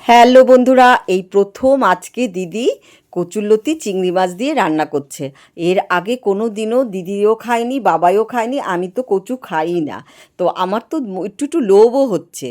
Hello বন্ধুরা, এই প্রথম আজকে দিদি কচুরলতি চিংড়ি মাছ দিয়ে রান্না করছে। এর আগে কোনো দিনও দিদিও খায়নি, বাবাইও খায়নি, আমি তো কচু খাই না। তো আমার তো একটু একটু লোভও হচ্ছে।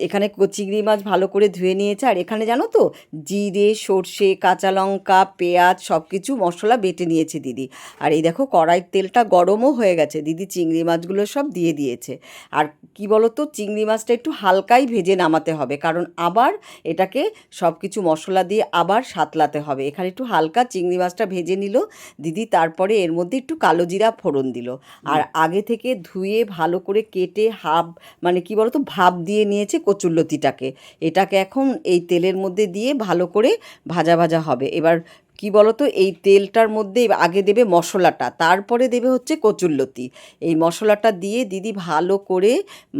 এখানে চিংড়ি মাছ ভালো করে ধুয়ে নিয়েছে, আর এখানে জানো তো জিরে, সর্ষে, কাঁচা লঙ্কা, পেঁয়াজ সব কিছু মশলা বেটে নিয়েছে দিদি। আর এই দেখো কড়াইয়ের তেলটা গরমও হয়ে গেছে, দিদি চিংড়ি মাছগুলো সব দিয়ে দিয়েছে। আর কি বলো তো, চিংড়ি মাছটা একটু হালকাই ভেজে নামাতে হবে, কারণ আবার এটাকে সব কিছু মশলা দিয়ে আবার সাতলাতে হবে। এখানে একটু হালকা চিংড়ি মাছটা ভেজে নিল দিদি, তারপরে এর মধ্যে একটু কালো জিরা ফোড়ন দিল। আর আগে থেকে ধুয়ে ভালো করে কেটে মানে কি বলতো ভাপ দিয়ে নিয়েছে কচুরলতিটাকে। এটাকে এখন এই তেলের মধ্যে দিয়ে ভালো করে ভাজা ভাজা হবে। এবার কি বলতো, এই তেলটার মধ্যে আগে দেবে মশলাটা, তারপরে দেবে হচ্ছে কচুরলতি। এই মশলাটা দিয়ে দিদি ভালো করে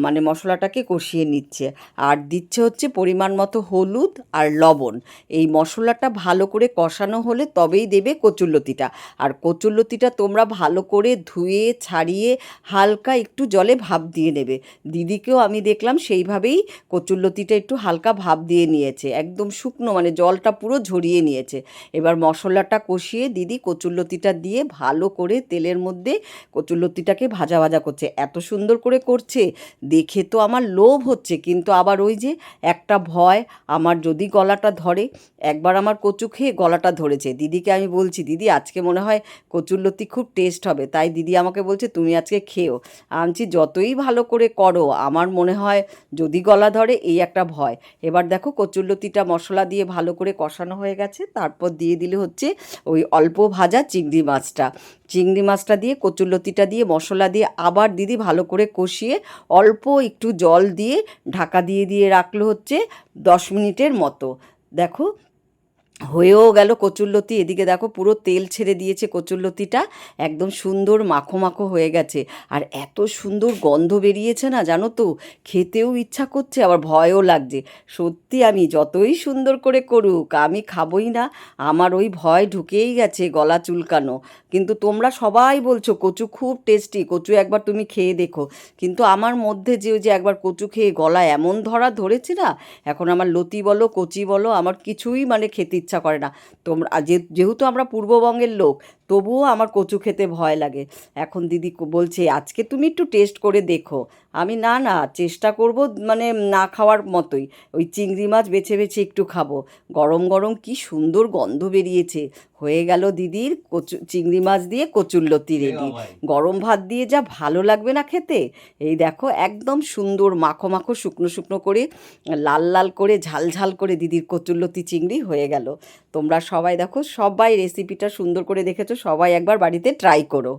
মানে মশলাটাকে কষিয়ে নিচ্ছে। আর দিচ্ছে হচ্ছে পরিমাণ মতো হলুদ আর লবণ। এই মশলাটা ভালো করে কষানো হলে তবেই দেবে কচুরলতিটা। আর কচুরলতিটা তোমরা ভালো করে ধুয়ে ছাড়িয়ে হালকা একটু জলে ভাপ দিয়ে নেবে। দিদিকেও আমি দেখলাম সেইভাবেই কচুরলতিটা একটু হালকা ভাপ দিয়ে নিয়েছে, একদম শুকনো মানে জলটা পুরো ঝরিয়ে নিয়েছে। এবার মশলাটা কষিয়ে দিদি কচুরলতিটা দিয়ে ভালো করে তেলের মধ্যে কচুরলতিটাকে ভাজা ভাজা করছে। এত সুন্দর করে করছে, দেখে তো আমার লোভ হচ্ছে, কিন্তু আবার ওই যে একটা ভয়, আমার যদি গলাটা ধরে। একবার আমার কচু খেয়ে গলাটা ধরেছে, দিদিকে আমি বলছি দিদি আজকে মনে হয় কচুরলতি খুব টেস্ট হবে, তাই দিদি আমাকে বলছে তুমি আজকে খেও। আনছি যতই ভালো করে করো, আমার মনে হয় যদি গলা ধরে, এই একটা ভয়। এবার দেখো কচুরলতিটা মশলা দিয়ে ভালো করে কষানো হয়ে গেছে, তারপর দিয়ে দিলে হচ্ছে ওই অল্প ভাজা চিংড়ি মাছটা। চিংড়ি মাছটা দিয়ে কচুরলতিটা দিয়ে মশলা দিয়ে আবার দিদি ভালো করে কষিয়ে অল্প একটু জল দিয়ে ঢাকা দিয়ে দিয়ে রাখলো হচ্ছে 10 মিনিটের মতো। দেখো হয়েও গেল কচুরলতি। এদিকে দেখো পুরো তেল ছেড়ে দিয়েছে কচুরলতিটা, একদম সুন্দর মাখো মাখো হয়ে গেছে। আর এত সুন্দর গন্ধ বেরিয়েছে না, জানো তো খেতেও ইচ্ছা করছে, আবার ভয়ও লাগছে। সত্যি আমি যতই সুন্দর করে করুক আমি খাবই না, আমার ওই ভয় ঢুকেই গেছে, গলা চুলকানো। কিন্তু তোমরা সবাই বলছো কচু খুব টেস্টি, কচু একবার তুমি খেয়ে দেখো। কিন্তু আমার মধ্যে যে ওই যে একবার কচু খেয়ে গলা এমন ধরা ধরেছে না, এখন আমার লতি বলো কচি বলো আমার কিছুই মানে খেতে ইচ্ছা করে না। তোমরা যেহেতু আমরা পূর্ববঙ্গের লোক, তবুও আমার কচু খেতে ভয় লাগে। এখন দিদি বলছে আজকে তুমি একটু টেস্ট করে দেখো। আমি না না চেষ্টা করব, মানে না খাওয়ার মতোই ওই চিংড়ি মাছ বেছে বেছে একটু খাবো। গরম গরম কি সুন্দর গন্ধ বেরিয়েছে। হয়ে গেল দিদির চিংড়ি মাছ দিয়ে কচুরলতি রেডি। গরম ভাত দিয়ে যা ভালো লাগবে না খেতে। এই দেখো একদম সুন্দর মাখো মাখো শুকনো শুকনো করে লাল লাল করে ঝাল ঝাল করে দিদির কচুরলতি চিংড়ি হয়ে গেল। তোমরা সবাই দেখো, সবাই রেসিপিটা সুন্দর করে দেখেছো, সবাই একবার বাড়িতে ট্রাই করো।